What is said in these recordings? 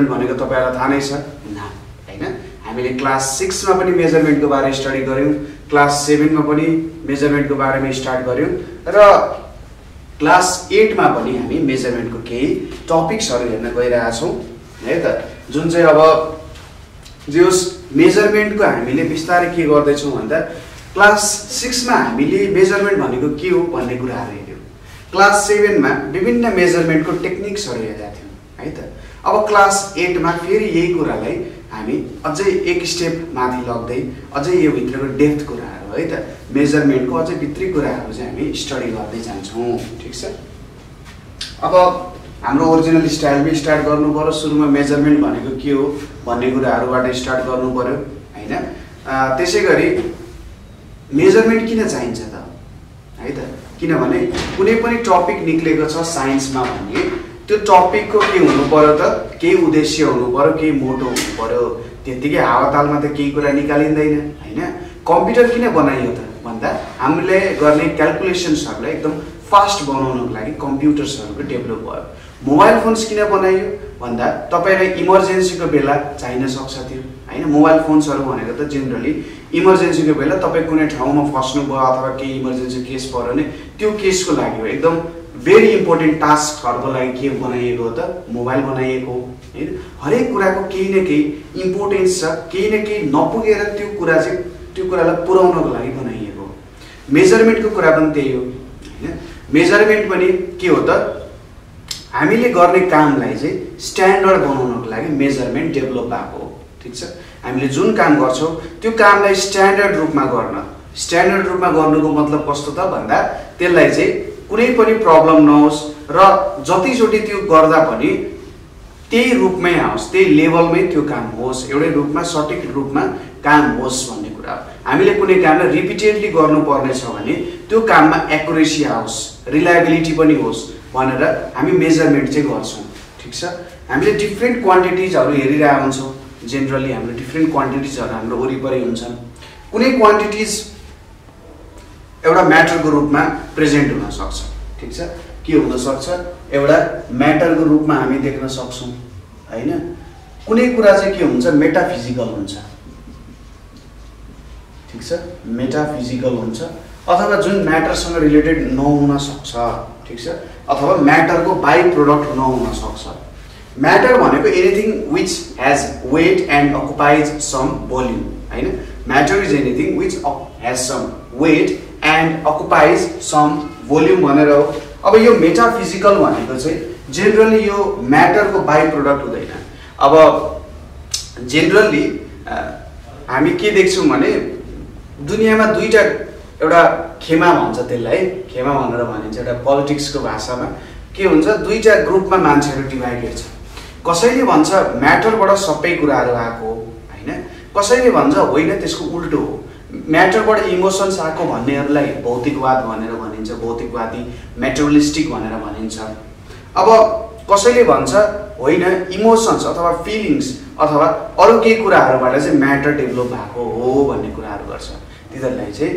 भनेको तपाईहरुलाई थाहा नै छ हैन। हामीले क्लास 6 मा पनि मेजरमेन्टको बारे स्टडी गर्यौं, क्लास 7 मा पनि मेजरमेन्टको बारेमा स्टार्ट गर्यौं र क्लास 8 मा पनि हामी मेजरमेन्टको केही टपिक्सहरु हेर्न गइरहेका छौं है त। जुन चाहिँ अब जस मेजरमेन्टको हामीले विस्तारै के गर्दै छौं भन्दा क्लास 6 मा हामीले मेजरमेन्ट भनेको के हो भन्ने कुराहरु हेर्यौं। क्लास 7 मा विभिन्न मेजरमेन्टको टेक्निक्सहरु हेरेका थियौं है त। अब क्लास 8 मा फेरि यही कुरालाई हामी अझै एक स्टेप माथि लग्दै अझै यो भित्रको डेप्थ कुराहरु है त, मेजरमेन्टको अझै भित्री कुराहरु चाहिँ हामी स्टडी गर्दै जान्छौं, ठीक छ। अब हाम्रो ओरिजिनल स्टाइलमै स्टार्ट गर्नु पर्यो। सुरुमा मेजरमेन्ट भनेको के हो भन्ने कुराहरुबाट स्टार्ट गर्नु पर्यो हैन। त्यसैगरी मेजरमेन्ट किन चाहिन्छ त है त, किनभने कुनै पनि टपिक निक्लेको छ साइन्समा भने त्यो टपिकको के हुनु पर्यो त, केही उद्देश्य हुनु पर्यो, केही मोटो हुनु पर्यो। त्यतिकै हावातालमा त केही कुरा निकालिँदैन हैन। कम्प्युटर किन बनाइयो त भन्दा हामीले गर्ने क्याल्कुलेसन्सहरुलाई एकदम फास्ट बनाउनको लागि कम्प्युटर्सहरुको डेभलप भयो। मोबाइल फोन्स किन बनाइयो भन्दा तपाईलाई इमर्जेन्सीको बेला चाहिन सक्छ त्यो हैन। मोबाइल फोन्सहरु भनेको त जेनरली इमर्जेन्सीको बेला तपाई कुनै ठाउँमा फस्नु भयो अथवा केही इमर्जेन्सी केस पर्यो भने त्यो केसको लागि हो, एकदम भेरी इम्पोर्टेन्ट टास्कहरुको लागि के बनाइएको हो त, मोबाइल बनाइएको हैन। हरेक कुराको केही न केही इम्पोर्टेन्स छ, केही न केही नपुगेर त्यो कुरालाई पुर्याउनको लागि बनाइएको। मेजरमेन्टको कुरा पनि त्यही हो हैन। मेजरमेन्ट पनि के हो त, हामीले गर्ने कामलाई चाहिँ स्ट्यान्डर्ड बनाउनको लागि मेजरमेन्ट डेभलप भएको हो, ठीक छ। हामीले जुन काम गर्छौं त्यो कामलाई स्ट्यान्डर्ड रूपमा गर्नुको मतलब कस्तो त भन्दा त्यसलाई चाहिँ कुनै पनि प्रब्लम नहोस् र जतिचोटि त्यो गर्दा पनि त्यही रूपमै आओस्, त्यही लेभलमै त्यो काम होस्, एउटै रूपमा सटिक रूपमा काम होस् भन्ने कुरा हो। हामीले कुनै कामलाई रिपिटेडली गर्नुपर्ने छ भने त्यो काममा एक्युरेसी आओस्, रिलायबिलिटी पनि होस् भनेर हामी मेजरमेन्ट चाहिँ गर्छौं, ठीक छ। हामीले डिफरेन्ट क्वान्टिटिजहरु हेरिरहेका हुन्छौं। जेनरली हाम्रो डिफरेन्ट क्वान्टिटिजहरु हाम्रो वरिपरि हुन्छन्। कुनै क्वान्टिटिज एउटा म्याटरको रूपमा प्रेजेन्ट हुन सक्छ, ठीक छ। के हुन सक्छ, एउटा म्याटरको रूपमा हामी देख्न सक्छौं हैन। कुनै कुरा चाहिँ के हुन्छ, मेटाफिजिकल हुन्छ, ठीक छ, मेटाफिजिकल हुन्छ अथवा जुन म्याटरसँग रिलेटेड नहुन सक्छ, ठीक छ, अथवा म्याटरको बाइ प्रोडक्ट नहुन सक्छ। म्याटर भनेको anything which has weight and occupies some volume हैन। Matter is anything which has some weight and occupies some volume भनेर हो। अब यो मेटाफिजिकल भनेको चाहिँ जेनरली यो म्याटरको बाइ प्रोडक्ट हुँदैन। अब जेनरली हामी के देख्छौं भने दुनियाँमा दुईटा, एउटा खेमा भन्छ त्यसलाई, खेमा भनेर भनिन्छ एउटा पोलिटिक्सको भाषामा, के हुन्छ दुईटा ग्रुपमा मान्छेहरु डिभाइडेड छ। कसैले भन्छ म्याटरबाट सबै कुराहरु आएको हैन, कसैले भन्छ होइन त्यसको उल्टो हो, म्याटरबाट इमोसन्स आएको भन्नेहरुलाई भौतिकवाद भनेर भनिन्छ, भौतिकवादी मेटेरियलिस्टिक भनेर भनिन्छ। अब कसैले भन्छ होइन इमोसन्स अथवा फिलिङ्स अथवा अरु केही कुराहरुबाट चाहिँ म्याटर डेभलप भएको हो भन्ने कुराहरु गर्छ। तिनीहरुलाई चाहिँ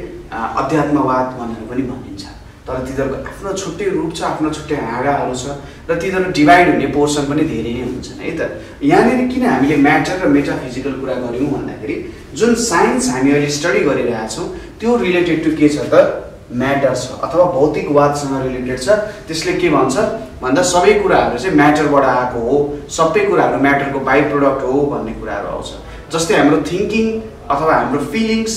अध्यात्मवाद भनेर पनि भनिन्छ। तर तिनीहरुको आफ्नो छुट्टै रूप छ, आफ्नो छुट्टै हाँगाहरु छ र तिनीहरु डिभाइड हुने पोर्सन पनि धेरै नै हुन्छन् है त। यहाँनेर किन हामीले म्याटर र मेटाफिजिकल कुरा गर्यौं भन्दाखेरि जुन साइन्स हामी अहिले स्टडी गरिरहेका छौं त्यो रिलेटेड टु के छ त, म्याटर छ अथवा भौतिकवादसँग रिलेटेड छ। त्यसले के भन्छ भन्दा सबै कुराहरु चाहिँ म्याटरबाट आएको हो, सबै कुराहरु म्याटरको बाइ प्रोडक्ट हो भन्ने कुराहरु आउँछ। जस्तै हाम्रो थिंकिङ अथवा हाम्रो फिलिङ्स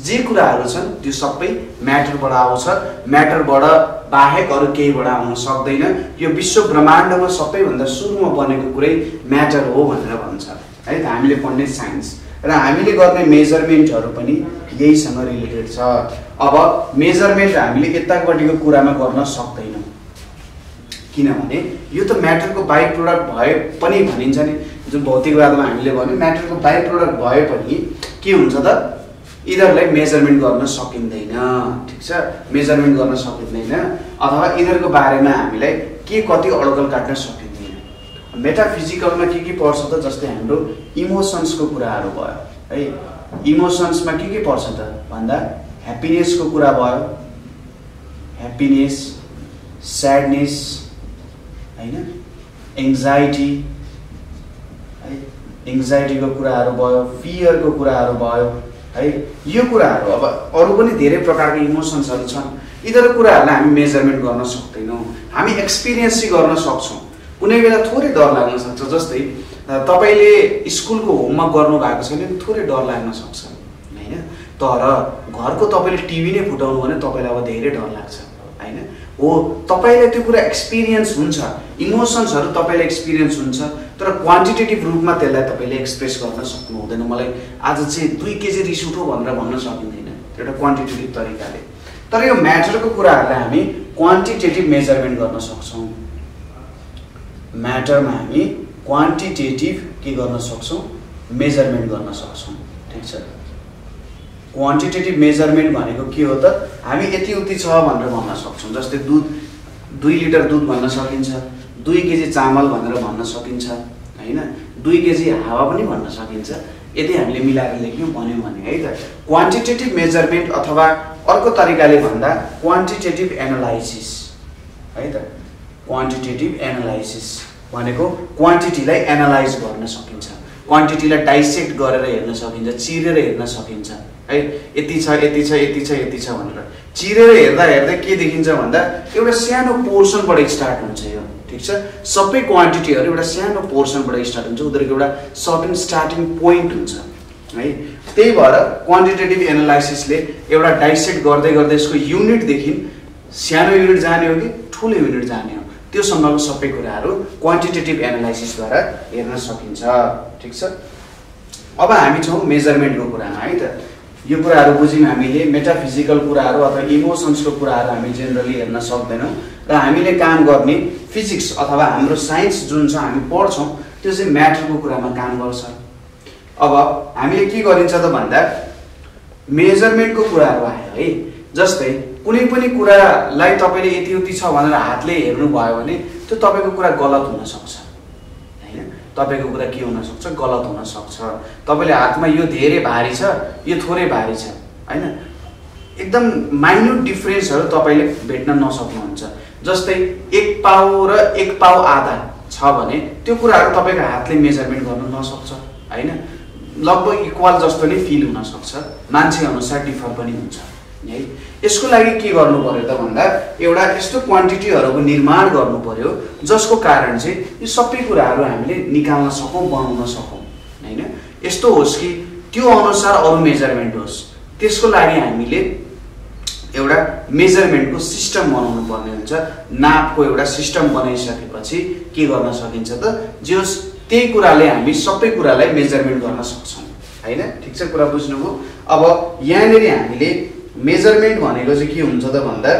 जे कुराहरु छन् त्यो सबै म्याटरबाट आउँछ। म्याटरबाट बाहेक अरु केहीबाट आउन सक्दैन। यो विश्व ब्रह्माण्डमा सबैभन्दा सुरुमा बनेको कुरै म्याटर हो भनेर भन्छ है त हामीले पढ्ने साइन्स। र हामीले गर्ने मेजरमेन्टहरु पनि यहीसँग रिलेटेड छ। अब मेजरमेन्ट हामीले यतापट्टिको कुरामा गर्न सक्दैनौं किनभने यो त म्याटरको बाइ प्रोडक्ट भए पनि भनिन्छ नि, जुन भौतिकवादमा हामीले भन्यो म्याटरको बाइ प्रोडक्ट भए पनि के हुन्छ त, यिनीहरुलाई मेजरमेन्ट गर्न सकिँदैन, ठीक छ, मेजरमेन्ट गर्न सकिँदैन अथवा यिनीहरुको बारेमा हामीलाई के कति अड्कल काट्न सकिँदैन। मेटाफिजिकलमा के पर्छ त, जस्तै हाम्रो इमोसन्सको कुराहरु भयो है। इमोसन्समा के पर्छ त भन्दा ह्याप्पीनेसको कुरा भयो, ह्याप्पीनेस, स्याडनेस हैन, एंजाइटी एङ्जाइटीको कुराहरू भयो, फियरको कुराहरू भयो है। यो कुराहरू अब अरू पनि धेरै प्रकारको इमोसन्सहरू छन्। यिनीहरू कुराहरूलाई हामी मेजरमेन्ट गर्न सक्दैनौँ। हामी एक्सपिरियन्स चाहिँ गर्न सक्छौँ। कुनै बेला थोरै डर लाग्न सक्छ, जस्तै तपाईँले स्कुलको होमवर्क गर्नु भएको छैन भने थोरै डर लाग्न सक्छ होइन। तर घरको तपाईँले टिभी नै फुटाउनु भने तपाईँलाई अब धेरै डर लाग्छ होइन। हो, तपाईँलाई त्यो कुरा एक्सपिरियन्स हुन्छ, इमोसन्सहरू तपाईँलाई एक्सपिरियन्स हुन्छ, तर क्वान्टिटेटिभ रूपमा त्यसलाई तपाईँले एक्सप्रेस गर्न सक्नु हुँदैन। मलाई आज चाहिँ 2 केजी रिस उठो भनेर भन्न सकिँदैन एउटा क्वान्टिटेटिभ तरिकाले। तर यो म्याटरको कुराहरूलाई हामी क्वान्टिटेटिभ मेजरमेन्ट गर्न सक्छौँ। म्याटरमा हामी क्वान्टिटेटिभ के गर्न सक्छौँ, मेजरमेन्ट गर्न सक्छौँ। ठिक छ। क्वान्टिटेटिभ मेजरमेन्ट भनेको के हो त, हामी यति उति छ भनेर भन्न सक्छौँ। जस्तै दुध 2 लिटर दुध भन्न सकिन्छ, 2 केजी चामल भनेर भन्न सकिन्छ होइन, 2 केजी हावा पनि भन्न सकिन्छ यदि हामीले मिलाएर लेख्यौँ भन्यौँ भने है त। क्वान्टिटेटिभ मेजरमेन्ट अथवा अर्को तरिकाले भन्दा क्वान्टिटेटिभ एनालाइसिस है त। क्वान्टिटेटिभ एनालाइसिस भनेको क्वान्टिटीलाई एनालाइज गर्न सकिन्छ, क्वान्टिटीलाई डाइसेक्ट गरेर हेर्न सकिन्छ, चिरेर हेर्न सकिन्छ है। यति छ यति छ यति छ यति छ भनेर चिरेर हेर्दा हेर्दै के देखिन्छ भन्दा एउटा सानो पोर्सनबाट स्टार्ट हुन्छ यो। ठिक छ। सबै क्वान्टिटीहरू एउटा सानो पोर्सनबाट स्टार्ट हुन्छ, उनीहरूको एउटा सर्टेन स्टार्टिङ पोइन्ट हुन्छ है। त्यही भएर क्वान्टिटेटिभ एनालाइसिसले एउटा डाइसेक्ट गर्दै गर्दै यसको युनिटदेखि सानो युनिट जाने हो कि ठुलो युनिट जाने हो त्योसम्मको सबै कुराहरू क्वान्टिटेटिभ एनालाइसिसद्वारा हेर्न सकिन्छ। ठिक छ। अब हामी छौँ मेजरमेन्टको कुरामा है त। यो कुराहरू बुझ्यौँ हामीले। मेटाफिजिकल कुराहरू अथवा इमोसन्सको कुराहरू हामी जेनरली हेर्न सक्दैनौँ र हामीले काम गर्ने फिजिक्स अथवा हाम्रो साइन्स जुन छ हामी पढ्छौँ त्यो चाहिँ म्याटरको कुरामा काम गर्छ। अब हामीले के गरिन्छ त भन्दा मेजरमेन्टको कुराहरू आयो है। जस्तै कुनै पनि कुरालाई तपाईँले यति उति छ भनेर हातले हेर्नुभयो भने त्यो तपाईँको कुरा गलत हुनसक्छ होइन। तपाईँको कुरा के हुनसक्छ, गलत हुनसक्छ। तपाईँले हातमा यो धेरै भारी छ यो थोरै भारी छ होइन, एकदम माइन्युट डिफ्रेन्सहरू तपाईँले भेट्न नसक्नुहुन्छ। जस्तै 1 पाउ र 1 पाउ आधा छ भने त्यो कुराहरू तपाईँको हातले मेजरमेन्ट गर्न नसक्छ होइन। लगभग इक्वल जस्तो नै फिल हुनसक्छ, मान्छे अनुसार डिफर पनि हुन्छ है। यसको लागि के गर्नु पर्यो त भन्दा एउटा यस्तो क्वान्टिटीहरूको निर्माण गर्नु पर्यो जसको कारण चाहिँ यो सबै कुराहरू हामीले निकाल्न सकौँ, बनाउन सकौँ होइन। यस्तो होस् कि त्यो अनुसार अरू मेजरमेन्ट होस्। त्यसको लागि हामीले एउटा मेजरमेन्टको सिस्टम बनाउनु पर्ने हुन्छ। नापको एउटा सिस्टम बनाइसकेपछि के गर्न सकिन्छ त, जस त्यही कुराले हामी सबै कुरालाई मेजरमेन्ट गर्न सक्छौँ होइन। ठिक छ, कुरा बुझ्नुभयो। अब यहाँनिर हामीले मेजरमेन्ट भनेको चाहिँ के हुन्छ त भन्दा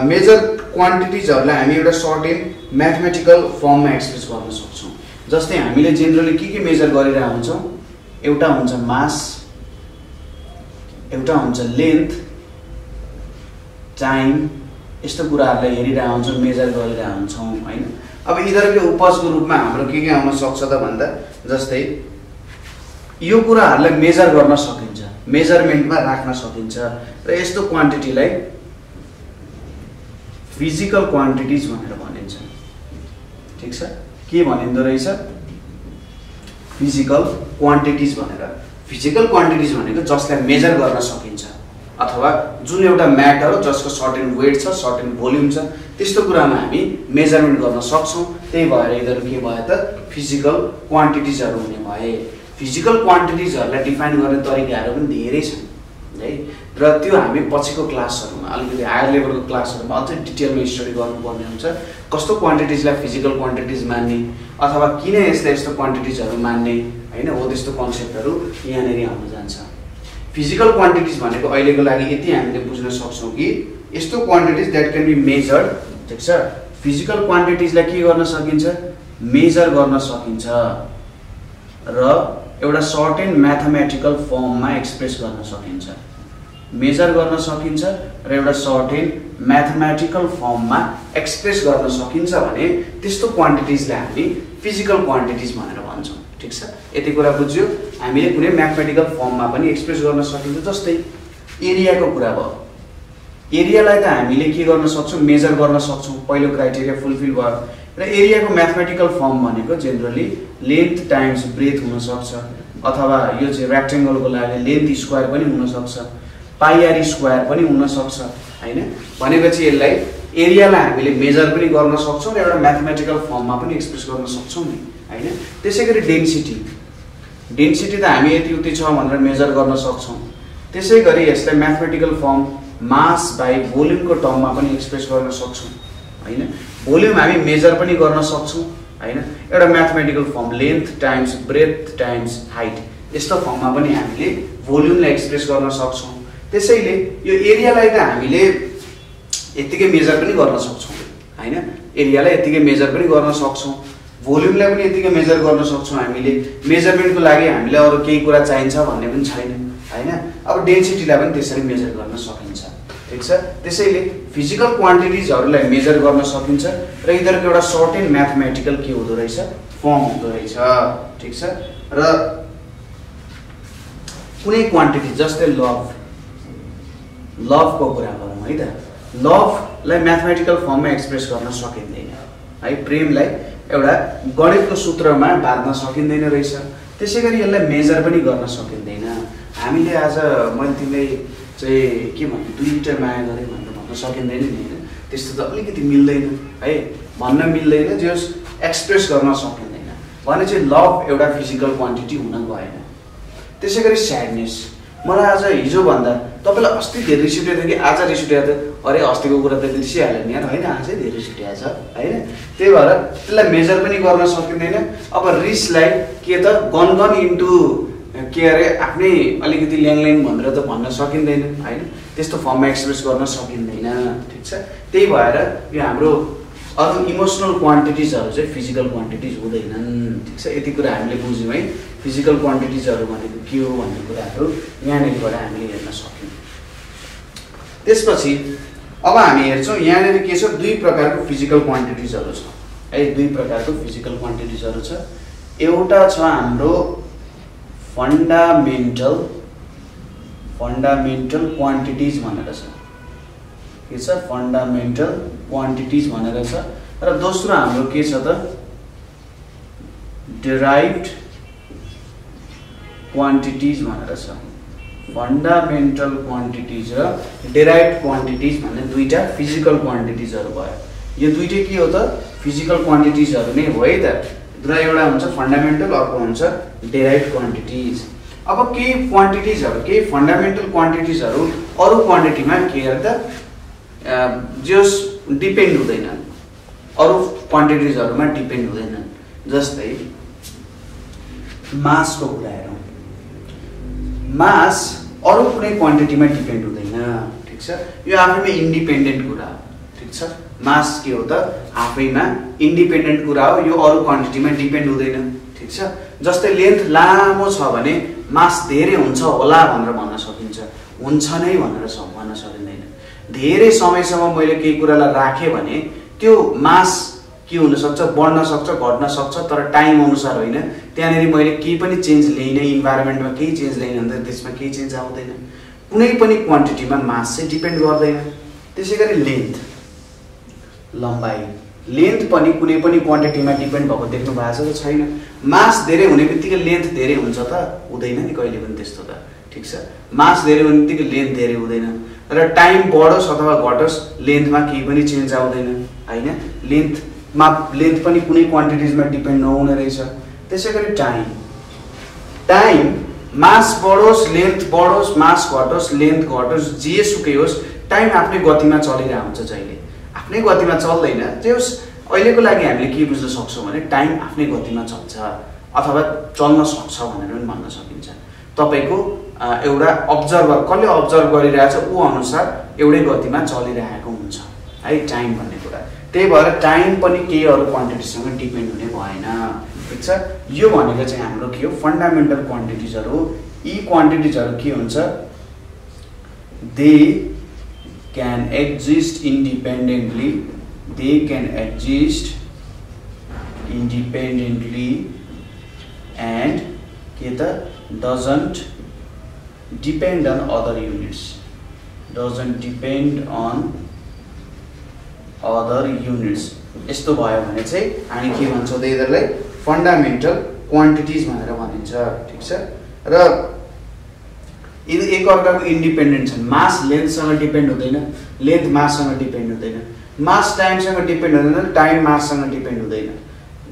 मेजर क्वान्टिटिजहरूलाई हामी एउटा सर्टेन म्याथमेटिकल फर्ममा एक्सप्रेस गर्न सक्छौँ। जस्तै हामीले जेनरली के मेजर गरिरहेको हुन्छौँ, एउटा हुन्छ मास, एउटा हुन्छ लेन्थ, टाइम, यस्तो कुराहरूलाई हेरिरहेको हुन्छौँ, मेजर गरिरहेको हुन्छौँ होइन। अब यिनीहरूको उपजको रूपमा हाम्रो के आउन सक्छ त भन्दा जस्तै यो कुराहरूलाई मेजर गर्न सकिन्छ, मेजरमेन्टमा राख्न सकिन्छ र यस्तो क्वान्टिटीलाई फिजिकल क्वान्टिटिज भनेर भनिन्छ। ठिक छ। के भनिँदो रहेछ, फिजिकल क्वान्टिटिज भनेर। फिजिकल क्वान्टिटिज भनेको जसलाई मेजर गर्न सकिन्छ अथवा जुन एउटा म्याटर हो जसको सर्टेन वेट छ, सर्टेन भोल्युम छ, त्यस्तो कुरामा हामी मेजरमेन्ट गर्न सक्छौँ। त्यही भएर यिनीहरू के भयो त फिजिकल क्वान्टिटिजहरू हुने भए। फिजिकल क्वान्टिटिजहरूलाई डिफाइन गर्ने तरिकाहरू पनि धेरै छन् है, र त्यो हामी पछिको क्लासहरूमा अलिकति हायर लेभलको क्लासहरूमा अझै डिटेलमा स्टडी गर्नुपर्ने हुन्छ। कस्तो क्वान्टिटिजलाई फिजिकल क्वान्टिटिज मान्ने अथवा किन यस्ता यस्तो क्वान्टिटिजहरू मान्ने होइन, हो त्यस्तो कन्सेप्टहरू यहाँनिर आउन जान्छ। फिजिकल क्वान्टिटिज भनेको अहिलेको लागि यति हामीले बुझ्न सक्छौँ कि यस्तो quantities that can be measured. ठिक छ। फिजिकल क्वान्टिटिजलाई के गर्न सकिन्छ, मेजर गर्न सकिन्छ र एउटा सर्टेन म्याथमेटिकल फर्ममा एक्सप्रेस गर्न सकिन्छ। मेजर गर्न सकिन्छ र एउटा सर्टेन म्याथमेटिकल फर्ममा एक्सप्रेस गर्न सकिन्छ भने त्यस्तो क्वान्टिटिजलाई हामी फिजिकल क्वान्टिटिज भनेर भन्छौँ। ठिक छ। यति कुरा बुझ्यो। हामीले कुनै म्याथमेटिकल फर्ममा पनि एक्सप्रेस गर्न सकिन्छ। जस्तै एरियाको कुरा भयो, एरियालाई त हामीले के गर्न सक्छौँ, मेजर गर्न सक्छौँ। पहिलो क्राइटेरिया फुलफिल भयो। र एरियाको म्याथमेटिकल फर्म भनेको जेनरली लेन्थ टाइम्स ब्रेथ हुन सक्छ, अथवा यो चाहिँ रेक्टेंगलको लागि लेन्थ स्क्वायर पनि हुन सक्छ, पाई आर स्क्वायर पनि हुन सक्छ हैन। भनेपछि यसलाई एरियालाई हामीले मेजर पनि गर्न सक्छौं र एउटा म्याथमेटिकल फर्ममा पनि एक्सप्रेस गर्न सक्छौं नि हैन। त्यसैगरी डेन्सिटी त हामी यति उति छ भनेर मेजर गर्न सक्छौं। त्यसैगरी यसलाई म्याथमेटिकल फर्म मास बाइ भोल्युमको टर्ममा पनि एक्सप्रेस गर्न सक्छौं हैन। भोल्युम हामी मेजर पनि गर्न सक्छौं हैन। एउटा mathematical form length times breadth times height यस्तो फर्ममा पनि हामीले भोल्युमलाई एक्सप्रेस गर्न सक्छौं। त्यसैले यो एरियालाई त हामीले यतिकै मेजर पनि गर्न सक्छौं हैन। एरियालाई यतिकै मेजर पनि गर्न सक्छौं, भोल्युमलाई पनि यतिकै मेजर गर्न सक्छौं हामीले। मेजरमेन्टको लागि हामीले अरु केही कुरा चाहिन्छ भन्ने पनि छैन हैन। अब डेन्सिटीलाई पनि त्यसरी मेजर गर्न सकिन्छ, ठीक छ। त्यसैले फिजिकल क्वान्टिटिजहरुलाई मेजर गर्न सकिन्छ र यिनीहरुको एउटा सर्टेन म्याथमेटिकल के हुँदो रहेछ फर्म हुँदो रहेछ, ठीक छ। र कुनै क्वान्टिटी जस्तै लभको कुरा गरौँ है त, लभलाई म्याथमेटिकल फर्ममा एक्सप्रेस गर्न सकिँदैन है। प्रेमलाई एउटा गणितको सूत्रमा बाँध्न सकिँदैन रहेछ। त्यसैगरी यसलाई मेजर पनि गर्न सकिँदैन। हामीले आज मैले तिमीलाई चाहिँ के भन्नु दुईटा माया गरे भनेर भन्न सकिँदैन नि हैन। त्यस्तो त अलिकति मिल्दैन है, भन्न मिल्दैन, जस एक्सप्रेस गर्न सकिँदैन भने चाहिँ लभ एउटा फिजिकल क्वान्टिटी हुन गएन। त्यसैगरी स्याडनेस, मलाई आज हिजो भन्दा तपाईलाई अस्ति धेरै रिस उठेको थियो कि आज रिस उठेको थियो, अरे अस्तिको कुरा त रिसिहाल्यो नि यार हैन, आजै धेरै रिस उठेको छ हैन। त्यही भएर त्यसलाई मेजर पनि गर्न सकिँदैन। अब रिसलाई के त गन इन्टु के अरे आफ्नै अलिकति ल्याङ भनेर त भन्न सकिँदैन हैन। त्यस्तो फर्ममा एक्सप्रेस गर्न सकिँदैन, ठीक छ। त्यही भएर यो हाम्रो अरु इमोसनल क्वान्टिटिजहरु चाहिँ फिजिकल क्वान्टिटिज हुँदैनन्, ठीक छ। यति कुरा हामीले बुझ्यौं है। फिजिकल क्वान्टिटिजहरु भनेको के हो भन्ने कुराहरु यहाँनिरबाट हामीले हेर्न सक्यौं। त्यसपछि अब हामी हेर्छौं यहाँनिर के छ, दुई प्रकारको फिजिकल क्वान्टिटिजहरु छ है। दुई प्रकारको फिजिकल क्वान्टिटिजहरु छ। एउटा छ हाम्रो फन्डामेन्टल क्वान्टिटिज भनेर छ, के छ फन्डामेन्टल क्वान्टिटिज भनेर छ। र दोस्रो हाम्रो के छ त डेराइभ्ड क्वान्टिटिज भनेर छ। फन्डामेन्टल क्वान्टिटिज र डेराइभ्ड क्वान्टिटिज भन्ने दुईटा फिजिकल क्वान्टिटिजहरु भयो। यो दुईटै के हो त फिजिकल क्वान्टिटिजहरु नै हो है त। र एउटा हुन्छ फन्डामेन्टल, अर्को हुन्छ डेराइभ्ड क्वान्टिटिज। अब केही क्वान्टिटिजहरु, केही फन्डामेन्टल क्वान्टिटिजहरु अरु क्वान्टिटीमा के अरे त जस डिपेन्ड हुँदैनन्, अरु क्वान्टिटिजहरुमा डिपेन्ड हुँदैनन्। जस्तै मासको कुरा हेरौं, मास अरु कुनै क्वान्टिटीमा डिपेन्ड हुँदैन, ठीक छ। यो आफैमा इन्डिपेन्डेन्ट कुरा हो, ठीक छ। मास के हो त आफैमा इन्डिपेन्डेन्ट कुरा हो, यो अरु क्वान्टिटीमा डिपेन्ड हुँदैन, ठीक छ। जस्तै लेन्थ लामो छ भने मास धेरै हुन्छ होला भनेर भन्न सकिन्छ, हुन्छ नै भनेर भन्न सकिँदैन। धेरै समयसम्म मैले केही कुरालाई राखे भने त्यो मास के हुन सक्छ, बढ्न सक्छ, घट्न सक्छ, तर टाइम अनुसार होइन। त्यहाँनेरि मैले केही पनि चेन्ज ल्याइन, इन्भाइरोमेन्टमा केही चेन्ज ल्याइन भने त्यसमा केही चेन्ज आउँदैन। कुनै पनि क्वान्टिटीमा मास चाहिँ डिपेन्ड गर्दैन। त्यसैगरी लेन्थ, लम्बाइ, लेन्थ पनि कुनै पनि क्वान्टिटीमा डिपेन्ड भएको देख्नु भएको छ छैन। मास धेरै हुने बित्तिकै लेन्थ धेरै हुन्छ त हुँदैन नि कहिले पनि त्यस्तो त, ठीक छ। मास धेरै हुने बित्तिकै लेन्थ धेरै हुँदैन। र टाइम बढोस् अथवा घटोस् लेन्थमा केही पनि चेन्ज आउँदैन हैन। लेन्थ पनि कुनै क्वान्टिटिजमा डिपेन्ड नहुने रहेछ। त्यसैगरी टाइम मास बढोस् लेन्थ बढोस्, मास घटोस् लेन्थ घटोस्, जे सुकै होस्, टाइम आफ्नै गतिमा चलिरहेको हुन्छ। जहिले आफ्नै गतिमा चल्दैन, जे होस् अहिलेको लागि हामीले के बुझ्न सक्छौं भने टाइम आफ्नै गतिमा चल्छ अथवा चल्न सक्छ भनेर पनि भन्न सकिन्छ। तपाईको एउटा अब्जर्भर कसले अब्जर्भ गरिरहेछ उ अनुसार एउटै गतिमा चलिरहेको हुन्छ है टाइम भन्ने कुरा। त्यही भएर टाइम पनि केही अरु क्वान्टिटीसँग डिपेन्ड हुने भएन, ठीक छ। यो भनेको चाहिँ हाम्रो के हो फन्डामेन्टल क्वान्टिटिजहरु। यी क्वान्टिटिजहरु के हुन्छ, they can exist independently, they can exist independently and के त doesn't depend on other units, doesn't depend on other units। यस्तो भयो भने चाहिँ हामी के भन्छौँ त यिनीहरूलाई फन्डामेन्टल क्वान्टिटिज भनेर भनिन्छ। ठिक छ। र यिनी एक अर्काको इन्डिपेन्डेन्ट छन्। मास लेन्थसँग डिपेन्ड हुँदैन, लेन्थ माससँग डिपेन्ड हुँदैन, मास टाइमसँग डिपेन्ड हुँदैन, टाइम माससँग डिपेन्ड हुँदैन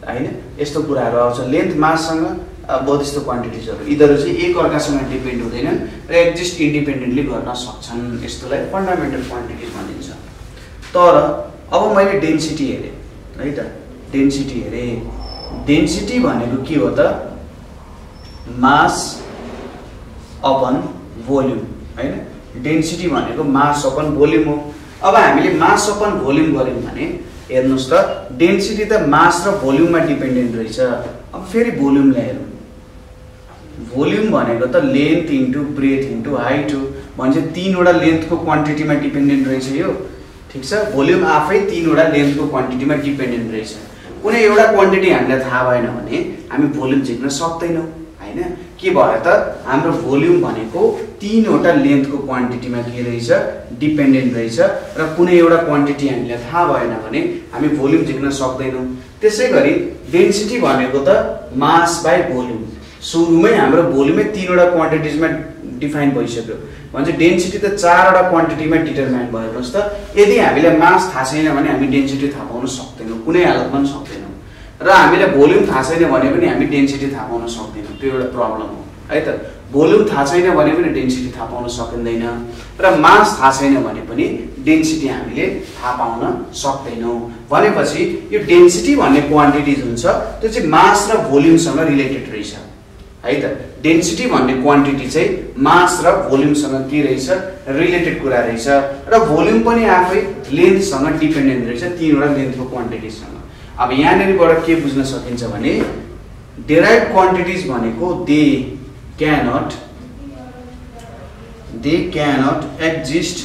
हैन। यस्तो कुराहरू आउँछ। लेन्थ माससँग बहुत यस्तो क्वान्टिटिजहरू यिनीहरू चाहिँ एक अर्कासँग डिपेन्ड हुँदैनन् र एक्जिस्ट इन्डिपेन्डेन्टली गर्न सक्छन्। यस्तोलाई फन्डामेन्टल क्वान्टिटिज भनिन्छ। तर अब मैले डेन्सिटी हेरेँ है त, डेन्सिटी हेरेँ। डेन्सिटी भनेको के हो त? मास अपन भोल्युम हैन। डेन्सिटी भनेको मास अपन भोल्युम हो। अब हामीले मास अपन भोल्युम गर्यौँ भने हेर्नुस् त, डेन्सिटी त मास र भोल्युममा डिपेन्डेन्ट रहेछ। अब फेरि भोल्युमलाई हेरौँ। भोल्युम भनेको त length into breadth into height हो। भन्छ तीनवटा लेन्थको क्वान्टिटीमा डिपेन्डेन्ट रहेछ यो। ठिक छ। भोल्युम आफै तीनवटा लेन्थको क्वान्टिटीमा डिपेन्डेन्ट रहेछ। कुनै एउटा क्वान्टिटी हामीलाई थाहा भएन भने हामी भोल्युम झिक्न सक्दैनौँ हैन। के भयो त? हाम्रो भोल्युम भनेको तीनवटा लेन्थको क्वान्टिटीमा के रहेछ? डिपेन्डेन्ट रहेछ। र कुनै एउटा क्वान्टिटी हामीलाई थाहा भएन भने हामी भोल्युम झिक्न सक्दैनौँ। त्यसै गरी डेन्सिटी भनेको त मास बाई भोल्युम। सुरुमै हाम्रो भोल्युमै तीनवटा क्वान्टिटिजमा डिफाइन भइसक्यो। भन्छ डेन्सिटी त चारवटा क्वान्टिटीमा डिटरमाइन भयो। हेर्नुहोस् त, यदि हामीलाई मास थाहा छैन भने हामी डेन्सिटी थाहा पाउन सक्दैनौँ, कुनै हालतमा पनि सक्दैनौँ। र हामीलाई भोल्युम थाहा छैन भने पनि हामी डेन्सिटी थाहा पाउन सक्दैनौँ। त्यो एउटा प्रब्लम हो है त। भोल्युम थाहा छैन भने पनि डेन्सिटी थाहा पाउन सकिँदैन र मास थाहा छैन भने पनि डेन्सिटी हामीले थाहा पाउन सक्दैनौँ। भनेपछि यो डेन्सिटी भन्ने क्वान्टिटिज हुन्छ त्यो चाहिँ मास र भोल्युमसँग रिलेटेड रहेछ है त। डेन्सिटी भन्ने क्वान्टिटी चाहिँ मास र भोल्युमसँग के रहेछ? रिलेटेड कुरा रहेछ। र भोल्युम पनि आफै लेन्थसँग डिपेन्डेन्ट रहेछ, तीनवटा लेन्थको क्वान्टिटीसँग। अब यहाँनिरबाट के बुझ्न सकिन्छ भने डेराइभ्ड क्वान्टिटिज भनेको they cannot exist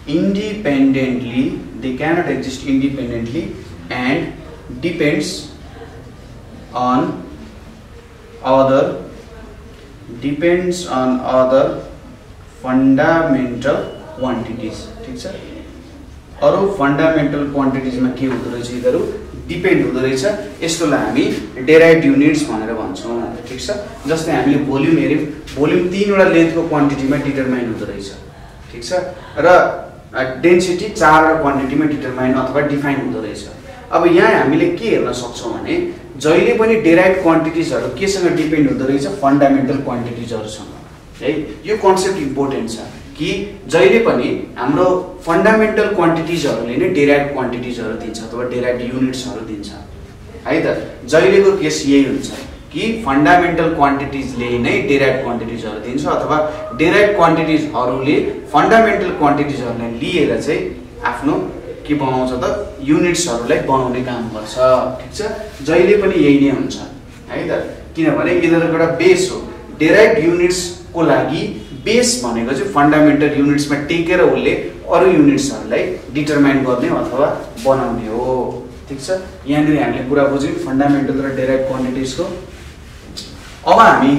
independently and depends on other fundamental quantities। ठीक छ। अरू फन्डामेन्टल क्वान्टिटिजमा के हुँदो रहेछ? यिनीहरू डिपेन्ड हुँदो रहेछ। यसकोलाई हामी डेराइभ्ड युनिट्स भनेर भन्छौँ। ठिक छ। जस्तै हामीले भोल्युम हेऱ्यौँ, भोल्युम तीनवटा लेन्थको क्वान्टिटीमा डिटरमाइन हुँदो रहेछ। ठिक छ। र डेन्सिटी चारवटा क्वान्टिटीमा डिटरमाइन अथवा डिफाइन हुँदो रहेछ। अब यहाँ हामीले के हेर्न सक्छौँ भने जहिले पनि डेराइभ्ड क्वान्टिटिजहरू केसँग डिपेन्ड हुँदो रहेछ? फन्डामेन्टल क्वान्टिटिजहरूसँग है। यो कन्सेप्ट इम्पोर्टेन्ट छ कि जहिले पनि हाम्रो फन्डामेन्टल क्वान्टिटिजहरूले नै डेराइभ्ड क्वान्टिटिजहरू दिन्छ अथवा डेराइभ्ड युनिट्सहरू दिन्छ है त। जहिलेको केस यही हुन्छ कि फन्डामेन्टल क्वान्टिटिजले नै डेराइभ्ड क्वान्टिटिजहरू दिन्छ अथवा डेराइभ्ड क्वान्टिटिजहरूले फन्डामेन्टल क्वान्टिटिजहरूलाई लिएर चाहिँ आफ्नो के बनाउँछ त? युनिट्सहरूलाई बनाउने काम गर्छ। ठिक छ। जहिले पनि यही नै हुन्छ है त। किनभने यिनीहरूको एउटा बेस हो। डेराइभ्ड युनिट्सको लागि बेस भनेको चाहिँ फन्डामेन्टल युनिट्समा टेकेर उसले अरू युनिट्सहरूलाई डिटरमाइन गर्ने अथवा बनाउने हो। ठिक छ। यहाँनिर हामीले कुरा बुझ्यौँ फन्डामेन्टल र डेराइभ्ड क्वान्टिटिजको। अब हामी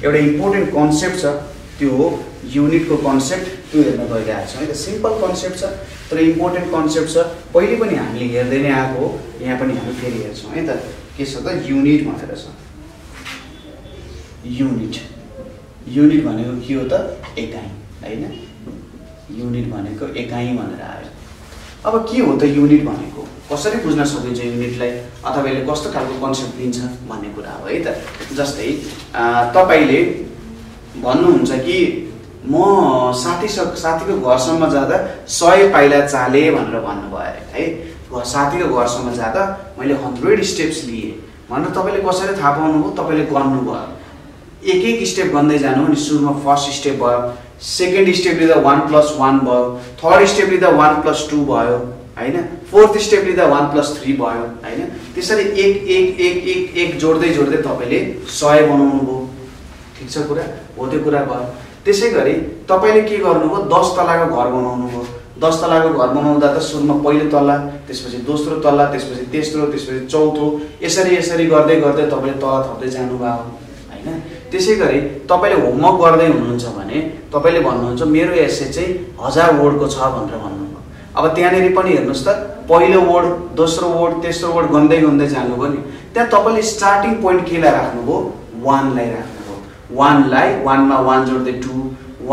एउटा इम्पोर्टेन्ट कन्सेप्ट छ, त्यो हो युनिटको कन्सेप्ट। त्यो हेर्न गइरहेको छौँ है त। सिम्पल कन्सेप्ट छ तर इम्पोर्टेन्ट कन्सेप्ट छ। पहिले पनि हामीले हेर्दै नै आएको हो, यहाँ पनि हामी फेरि हेर्छौँ है त। के छ त? युनिट भनेर छ। युनिट भनेको के हो त? एकाइ हैन। युनिट भनेको एकाइ भनेर आयो। अब के हो त युनिट भनेको? कसरी बुझ्न सकिन्छ युनिटलाई अथवा यसले कस्तो खालको कन्सेप्ट दिन्छ भन्ने कुरा हो है त। जस्तै तपाईले भन्नुहुन्छ कि म साथीको घरसम्म जाँदा 100 पाइला चाले भनेर भन्नुभयो है। साथीको घरसम्म जाँदा मैले 100 स्टेप्स लिए भनेर तपाईले कसरी थाहा पाउनुभयो? तपाईले गर्नुभयो। एक एक स्टेप गर्दै जानु अनि सुरुमा फर्स्ट स्टेप भयो, सेकेन्ड स्टेप लिँदा 1 + 1 भयो, थर्ड स्टेप लिँदा 1 + 2 भयो हैन, फोर्थ स्टेप लिँदा 1 + 3 भयो हैन। त्यसरी एक एक एक एक एक जोड्दै जोड्दै तपाईले 100 बनाउनु भयो। ठीक छ कुरा हो, त्यो कुरा भयो। त्यसै गरी तपाईले के गर्नुभयो? 10 तलाको घर बनाउनु भयो। 10 तलाको घर बनाउँदा त सुरुमा पहिलो तला, त्यसपछि दोस्रो तला, त्यसपछि तेस्रो, त्यसपछि चौथो, यसरी यसरी गर्दै गर्दै तपाईले तला थप्दै जानु भयो हैन। त्यसै गरी तपाईले होमवर्क गर्दै हुनुहुन्छ भने तपाईले भन्नुहुन्छ मेरो एसे चाहिँ 1000 वर्डको छ भनेर भन्नुभयो। अब त्यहाँनेरि पनि हेर्नुस् त पहिलो वर्ड दोस्रो वर्ड तेस्रो वर्ड गन्दै गन्दै जानुभयो नि त्यहाँ तपाईले स्टार्टिङ पोइन्ट केलाई राख्नुभयो 1 लाई राख्नुभयो 1 लाई 1 मा 1 जोड्दै 2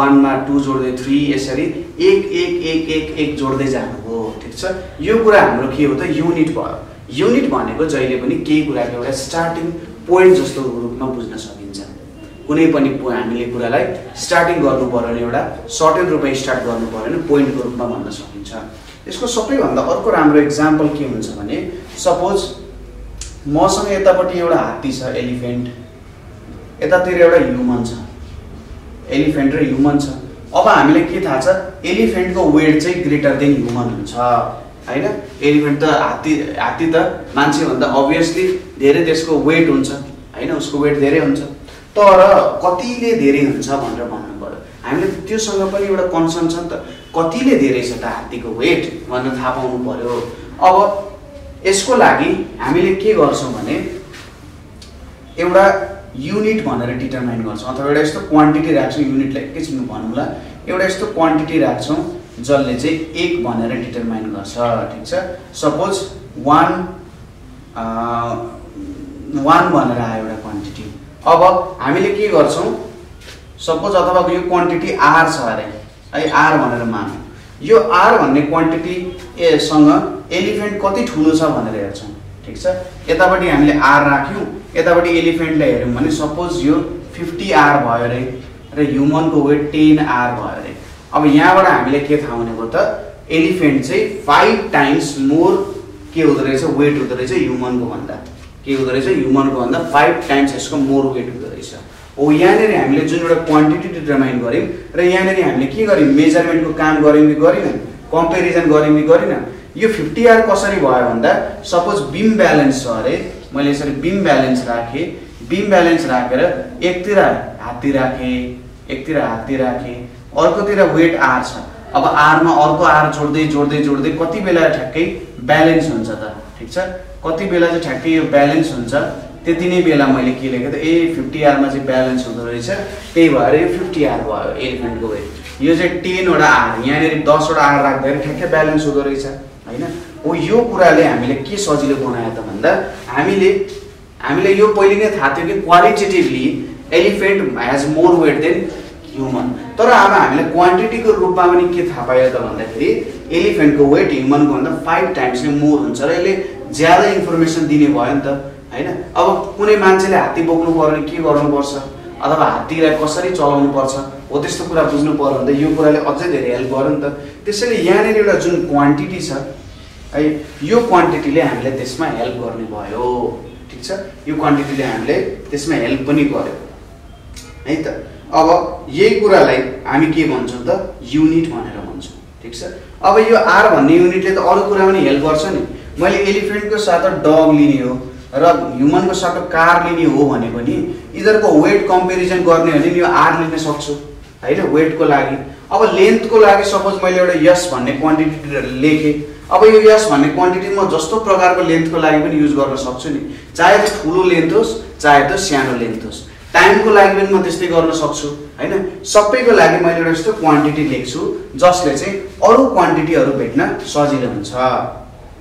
1 मा 2 जोड्दै 3 यसरी 1 1 1 1 1 जोड्दै जानुभयो ठीक छ यो कुरा हाम्रो के हो त युनिट भयो युनिट भनेको जहिले पनि केही कुराको एउटा स्टार्टिङ पोइन्ट जस्तो रूपमा बुझ्न सकिन्छ कुनै पनि हामीले कुरालाई स्टार्टिङ गर्नु पर्यो भने एउटा सर्टेन रूपमा स्टार्ट गर्नु पर्यो भने पोइन्टको रूपमा भन्न सकिन्छ यसको सबैभन्दा अर्को राम्रो एक्जाम्पल के हुन्छ भने सपोज मसँग यतापट्टि एउटा हात्ती छ एलिफेन्ट यतातिर एउटा ह्युमन छ एलिफेन्ट र ह्युमन छ अब हामीले के थाहा छ एलिफेन्टको वेट चाहिँ ग्रेटर देन ह्युमन हुन्छ हैन एलिफेन्ट त हात्ती त मान्छे भन्दा obviously धेरै त्यसको वेट हुन्छ हैन उसको वेट धेरै हुन्छ तर कतिले धेरै हुन्छ भनेर भन्नु पर्यो हामीले त्योसँग पनि एउटा कन्सर्न छ नि त कतिले धेरै छ त हात्तीको वेट भनेर थाहा पाउनु पर्यो अब यसको लागि हामीले के गर्छौं भने एउटा युनिट भनेर डिटरमाइन गर्छौं अथवा एउटा यस्तो क्वान्टिटी राख्छौं युनिटलाई एकैछिन भनौँला एउटा यस्तो क्वान्टिटी राख्छौं जसले चाहिँ 1 भनेर डिटरमाइन गर्छ ठीक छ सपोज 1 भनेर आयो एउटा क्वान्टिटी अब हामीले के गर्छौं सपोज अथवा यो क्वान्टिटी r छ अरे है r भनेर मानौं यो r भन्ने क्वान्टिटी सँग एलिफेन्ट कति ठुलो छ भनेर हेर्छौं ठीक छ यतापटि हामीले r राख्यौं यतापटि एलिफेन्टलाई हेर्यौं भने सपोज यो 50r भयो रे र ह्युमनको वेट 10r भयो रे अब यहाँबाट हामीले के थाहा हुने भयो त एलिफेन्ट चाहिँ 5 टाइम्स मोर के हुँदो रहेछ वेट हुँदो रहेछ ह्युमनको भन्दा के हुँदो रहेछ ह्युमनको भन्दा 5 टाइम्स यसको मोर वेट हुँदो रहेछ ओ यहाँनेरि हामीले जुन एउटा क्वान्टिटी डिटरमाइन गर्यौं र यहाँनेरि हामीले के गर्यौं मेजरमेन्टको काम गर्यौं कि गरिन कम्पेरिजन गर्यौं कि गरिन यो 50r कसरी भयो भन्दा सपोज बीम ब्यालेन्स छ अरे मैले यसरी बीम ब्यालेन्स राखेर एकतिर हात्ती राखे अर्कोतिर वेट r छ अब r मा अर्को r जोड्दै कति बेला ठ्याक्कै ब्यालेन्स हुन्छ त ठीक छ कति बेला चाहिँ ठ्याक्कै यो ब्यालेन्स हुन्छ त्यति नै बेला मैले के लेखे त 50r मा चाहिँ ब्यालेन्स हुँदो रहेछ त्यही भएर यो 50r भयो एलिफेन्टको वेट यो चाहिँ 10 वटा r यहाँनेरि 10 वटा r राख्दाखेरि ठ्याक्कै ब्यालेन्स हुँदो रहेछ हैन ओ यो कुराले हामीले के सजिलो बनायो त भन्दा हामीले यो पहिले नै थाहा थियो कि qualitatively elephant has more weight than human तर अब हामीले क्वान्टिटीको रूपमा पनि के थाहा पायो त भन्दाखेरि एलिफेन्टको वेट ह्युमनको भन्दा 5 टाइम्स नै मोर हुन्छ र यसले ज्यादा इन्फर्मेसन दिने भयो नि त हैन अब कुनै मान्छेले हात्ती बोक्नु पर्यो भने के गर्नुपर्छ अथवा हात्तीलाई कसरी चलाउनु पर्छ हो त्यस्तो कुरा बुझ्नु पर्यो भने यो कुराले अझै धेरै हेल्प गर्यो नि त त्यसैले यहाँनेरि एउटा जुन क्वान्टिटी छ है यो क्वान्टिटीले हामीले त्यसमा हेल्प गर्ने भयो ठीक छ यो क्वान्टिटीले हामीले त्यसमा हेल्प पनि गर्यो है त अब यही कुरालाई हामी के भन्छौं त युनिट भनेर भन्छौं ठीक छ अब यो r भन्ने युनिटले त अरु कुरा पनि हेल्प गर्छ नि मैले एलिफेन्टको साथ डग लिने हो र ह्युमनको साथ कार लिने हो भने पनि इदरको वेट कम्पेरिजन गर्ने हो भने यो r लिन सक्छु हैन वेटको लागि अब लेन्थको लागि सपोज मैले एउटा यस भन्ने क्वान्टिटी लेखे अब यो यस भन्ने क्वान्टिटी म जस्तो प्रकारको लेन्थको लागि पनि युज गर्न सक्छु नि चाहे त्यो ठुलो लेन्थ होस् चाहे त्यो सानो लेन्थ होस् टाइमको लागि पनि म त्यस्तै गर्न सक्छु हैन सबैको लागि मैले एउटा यस्तो क्वान्टिटी लेख्छु जसले चाहिँ अरु क्वान्टिटीहरु भेट्न सजिलो हुन्छ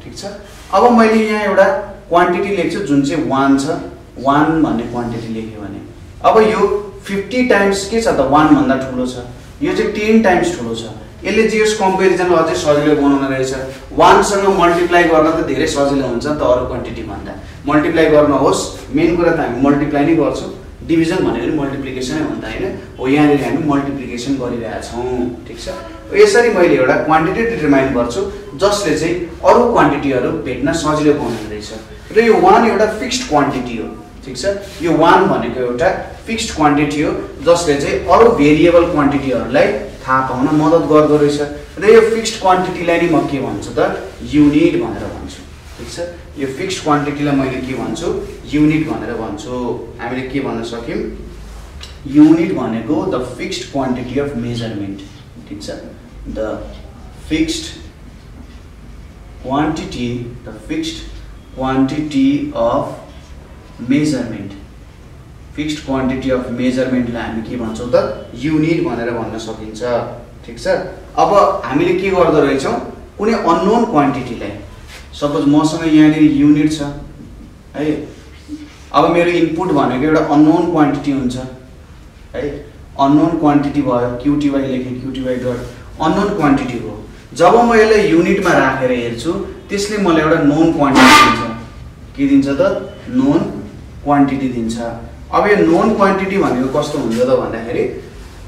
ठीक छ अब मैले यहाँ एउटा क्वान्टिटी लेख्छु जुन चाहिँ 1 छ 1 भन्ने क्वान्टिटी लेख्यो भने अब यो 50 टाइम्स के छ त 1 भन्दा ठुलो छ यो चाहिँ 10 टाइम्स ठुलो छ यसले चाहिँ यस कम्पेरिजनलाई अझै सजिलो बनाउन रहेछ 1 सँग मल्टिप्लाई गर्न त धेरै सजिलो हुन्छ त अरु क्वान्टिटी भन्दा मल्टिप्लाई गर्न होस् मेन कुरा त हामी मल्टिप्लाई नै गर्छौं डिभिजन भनेको नि मल्टिप्लिकेसन नै हुन्छ हैन हो यहाँनेरि हामी मल्टिप्लिकेसन गरिरहेका छौं ठीक छ यसरी मैले एउटा क्वान्टिटी डिटरमाइन गर्छु जसले चाहिँ अरु क्वान्टिटीहरु भेट्न सजिलो बनाउने रहेछ र यो 1 एउटा फिक्स्ड क्वान्टिटी हो ठीक छ यो 1 भनेको एउटा फिक्स्ड क्वान्टिटी हो जसले चाहिँ अरु भेरिएबल क्वान्टिटीहरुलाई थाहा पाउन मद्दत गर्दो रहेछ र यो फिक्स्ड क्वान्टिटीलाई नि म के भन्छु त युनिट भनेर भन्छु ठीक छ यो फिक्स्ड क्वान्टिटीलाई मैले के भन्छु युनिट भनेर भन्छु हामीले के भन्न सक्यौं युनिट भनेको the fixed quantity of measurement ठीक छ the fixed quantity of measurement fixed quantity of मेजरमेन्टलाई हामी के भन्छौं त युनिट भनेर भन्न सकिन्छ ठीक छ अब हामीले के गर्दै रहेछौं कुनै अननोन क्वान्टिटीलाई, सपोज मसँग यहाँनिर युनिट छ है, अब मेरो इनपुट भनेको एउटा अननोन क्वान्टिटी हुन्छ है, अननोन क्वान्टिटी भयो, क्युटिवाई लेखेँ, क्युटिवाई डट अननोन क्वान्टिटी हो। जब म यसलाई युनिटमा राखेर हेर्छु त्यसले मलाई एउटा नोन क्वान्टिटी दिन्छ। के दिन्छ त? नोन क्वान्टिटी दिन्छ। अब यो नोन क्वान्टिटी भनेको कस्तो हुन्छ त भन्दाखेरि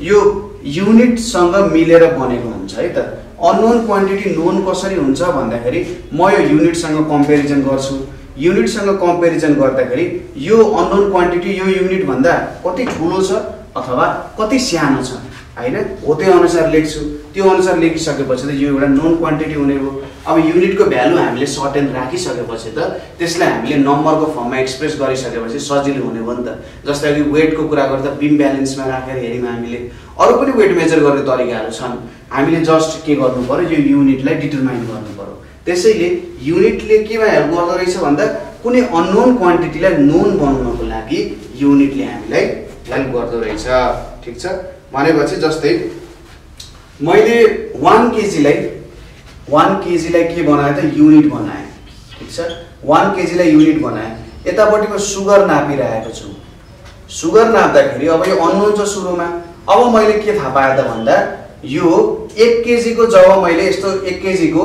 यो युनिटसँग मिलेर बनेको हुन्छ है त। अननोन क्वान्टिटी नोन कसरी हुन्छ भन्दाखेरि म यो युनिटसँग कम्पेरिजन गर्छु, युनिटसँग कम्पेरिजन गर्दाखेरि यो अननोन क्वान्टिटी यो युनिट भन्दा कति ठुलो छ अथवा कति सानो छ हैन, हो त्यो अनुसार लेख्छु। त्यो अनुसार लेखिसकेपछि त यो एउटा नोन क्वान्टिटी हुने हो। अब युनिटको भ्यालु हामीले सर्टेन राखिसकेपछि त त्यसलाई हामीले नम्बरको फर्ममा एक्सप्रेस गरिसकेपछि सजिलो हुने हो नि त। जस्तै कि वेटको कुरा गर्दा बीम ब्यालेन्समा राखेर हेर्यौँ हामीले, अरु पनि वेट मेजर गर्ने तरिकाहरू छन्। हामीले जस्ट के गर्नु पर्यो, यो युनिटलाई डिटरमाइन गर्नु पर्यो। त्यसैले युनिटले केमा हेल्प गर्दो रहेछ भन्दा कुनै अननोन क्वान्टिटीलाई नोन बनाउनको लागि युनिटले हामीलाई हेल्प गर्दो रहेछ। ठीक छ, भनेपछि जस्तै मैले 1 केजीलाई के बनाए त? युनिट बनाए। ठीक छ, 1 केजीलाई युनिट बनाए। यतापट्टि म सुगर नापिरहेको छु। सुगर नाप्दाखेरि अब यो अननोन छ सुरुमा। अब मैले के थाहा पाएँ त भन्दा यो 1 केजीको जब मैले यस्तो 1 केजीको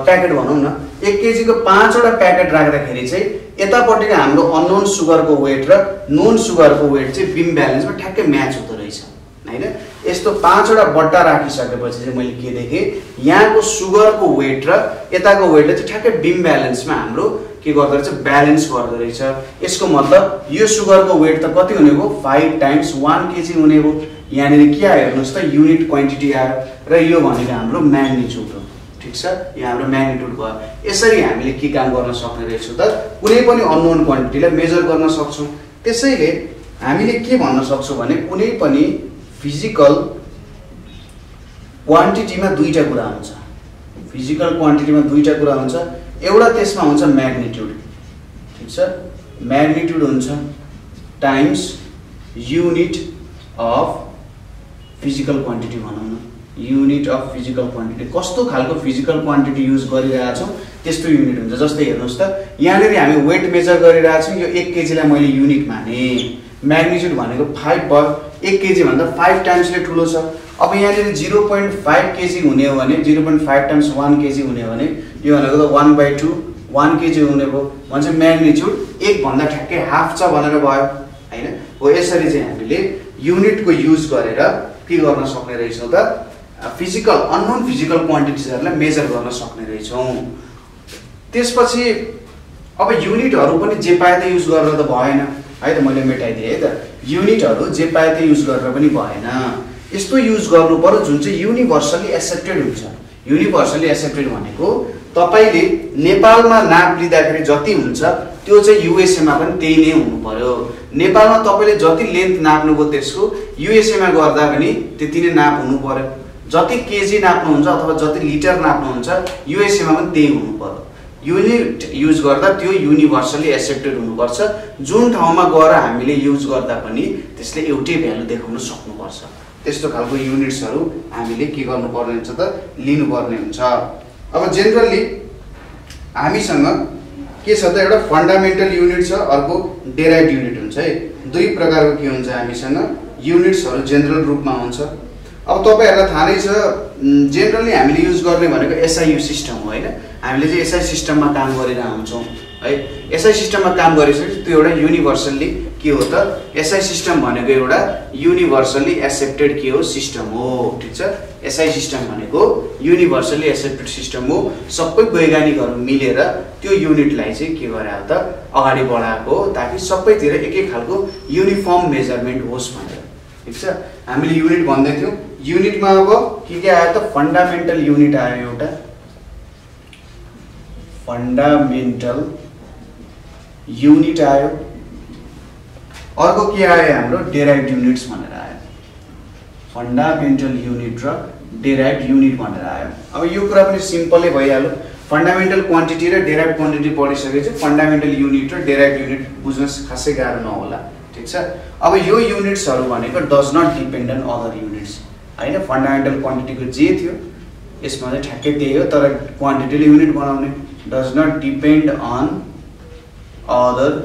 प्याकेट भनौँ न, 1 केजीको 5 वटा प्याकेट राख्दाखेरि चाहिँ यतापट्टिको हाम्रो अननोन सुगरको वेट र नोन सुगरको वेट चाहिँ बीम ब्यालेन्समा ठ्याक्कै म्याच हुँदो रहेछ हैन। यस्तो 5 वटा बट्टा राखिसकेपछि चाहिँ मैले के देखेँ, यहाँको सुगरको वेट र यताको वेटले चाहिँ ठ्याक्कै बीम ब्यालेन्समा हाम्रो के गर्दो रहेछ, ब्यालेन्स गर्दो रहेछ। यसको मतलब यो सुगरको वेट त कति हुने हो? 5 टाइम्स 1 केजी हुने हो। यहाँनिर के आयो हेर्नुहोस् त, युनिट क्वान्टिटी आयो र यो भनेको हाम्रो म्याग्निट्युड हो। ठीक छ, यो हाम्रो म्याग्निट्युड भयो। यसरी हामीले के काम गर्न सक्ने रहेछौँ त? कुनै पनि अननोन क्वान्टिटीलाई मेजर गर्न सक्छौँ। त्यसैले हामीले के भन्न सक्छौँ भने कुनै पनि फिजिकल क्वान्टिटीमा दुईटा कुरा हुन्छ। फिजिकल क्वान्टिटीमा दुईटा कुरा हुन्छ। एउटा त्यसमा हुन्छ म्याग्निट्युड। ठीक छ, म्याग्निट्युड हुन्छ times unit of physical quantity भनौँ न, युनिट अफ फिजिकल क्वान्टिटी। कस्तो खालको फिजिकल क्वान्टिटी युज गरिरहेछौँ त्यस्तो युनिट हुन्छ। जस्तै हेर्नुहोस् त, यहाँनिर हामी वेट मेजर गरिरहेछौँ, यो 1 केजीलाई मैले युनिट माने, म्याग्निट्युड भनेको 5 भयो। 1 केजी भन्दा 5 टाइम्सले ठुलो छ। अब यहाँनिर 0.5 केजी हुने हो भने 0.5 टाइम्स 1 केजी हुने हो भने यो भनेको त 1/2 1 केजी हुने भयो भने म्याग्निट्युड 1 भन्दा ठ्याक्कै हाफ छ भनेर भयो हैन। हो यसरी चाहिँ हामीले युनिटको युज गरेर के गर्न सक्ने रहेछौँ त? फिजिकल अननोन फिजिकल क्वान्टिटिजहरूलाई मेजर गर्न सक्ने रहेछौँ। त्यसपछि अब युनिटहरू पनि जे पाए त युज गरेर त भएन है त, मैले मेटाइदिएँ है त। युनिटहरू जे पाए त युज गरेर पनि भएन। यस्तो युज गर्नु पर्यो जुन चाहिँ युनिभर्सली एक्सेप्टेड हुन्छ। युनिभर्सली एक्सेप्टेड भनेको तपाईले नेपालमा नाप लिँदाखेरि जति हुन्छ त्यो चाहिँ युएसए मा पनि त्यही नै हुनु पर्यो। नेपालमा तपाईले जति लेन्थ नाप्नुभयो त्यसको युएसए मा गर्दा पनि त्यति नै नाप हुनु पर्यो। जति केजी नाप्नुहुन्छ अथवा जति लिटर नाप्नुहुन्छ युएसए मा पनि त्यही हुनु पर्यो। युनिट युज गर्दा त्यो युनिभर्सली एक्सेप्टेड हुनुपर्छ। जुन ठाउँमा गएर हामीले युज गर्दा पनि त्यसले एउटै भ्यालु देखाउन सक्नुपर्छ। त्यस्तो खालको युनिट्सहरू हामीले के गर्नुपर्ने हुन्छ त? लिनुपर्ने हुन्छ। अब जेनरली हामीसँग के छ त? एउटा फन्डामेन्टल युनिट छ, अर्को डेराइभ्ड युनिट हुन्छ है। दुई प्रकारको के हुन्छ हामीसँग युनिट्सहरू जेनरल रूपमा हुन्छ। अब तपाईहरुलाई थाहा नै छ जेनरली हामीले युज गर्ने भनेको एसआईयु सिस्टम हो हैन। हामीले चाहिँ एसआई सिस्टममा काम गरिरहेका हुन्छौं है। एसआई सिस्टममा काम गरिसकेपछि त्यो एउटा युनिभर्सली के हो त? एसआई सिस्टम भनेको एउटा युनिभर्सली एक्सेप्टेड के हो? सिस्टम हो। ठीक छ, एसआई सिस्टम भनेको युनिभर्सली एक्सेप्टेड सिस्टम हो। सबै वैज्ञानिकहरु मिलेर त्यो युनिटलाई चाहिँ के गरायो त? अगाडि बढाएको ताकि सबैतिर एकै खालको युनिफर्म मेजरमेन्ट होस् भनेर। ठीक छ, हामीले युनिट भन्दै थियौ। युनिटमा अब के आयो त? फन्डामेन्टल युनिट आयो एउटा, फन्डामेन्टल युनिट आयो। अर्को के आयो हाम्रो? डेराइभ्ड युनिट्स भनेर आयो। फन्डामेन्टल युनिट र डेराइभ्ड युनिट भनेर आयो। अब यो कुरा पनि सिम्पलै भइहाल्यो। फन्डामेन्टल क्वान्टिटी र डेराइभ्ड क्वान्टिटी पढिसकेपछि फन्डामेन्टल युनिट र डेराइभ्ड युनिट बुझ्न खासै गाह्रो नहोला। ठीक छ, अब यो युनिट्सहरु भनेको does not depend on other units हैन। फन्डामेन्टल क्वान्टिटीको जे थियो यसमा चाहिँ ठ्याक्कै त्यही हो, तर क्वान्टिटीले युनिट बनाउने does not depend on other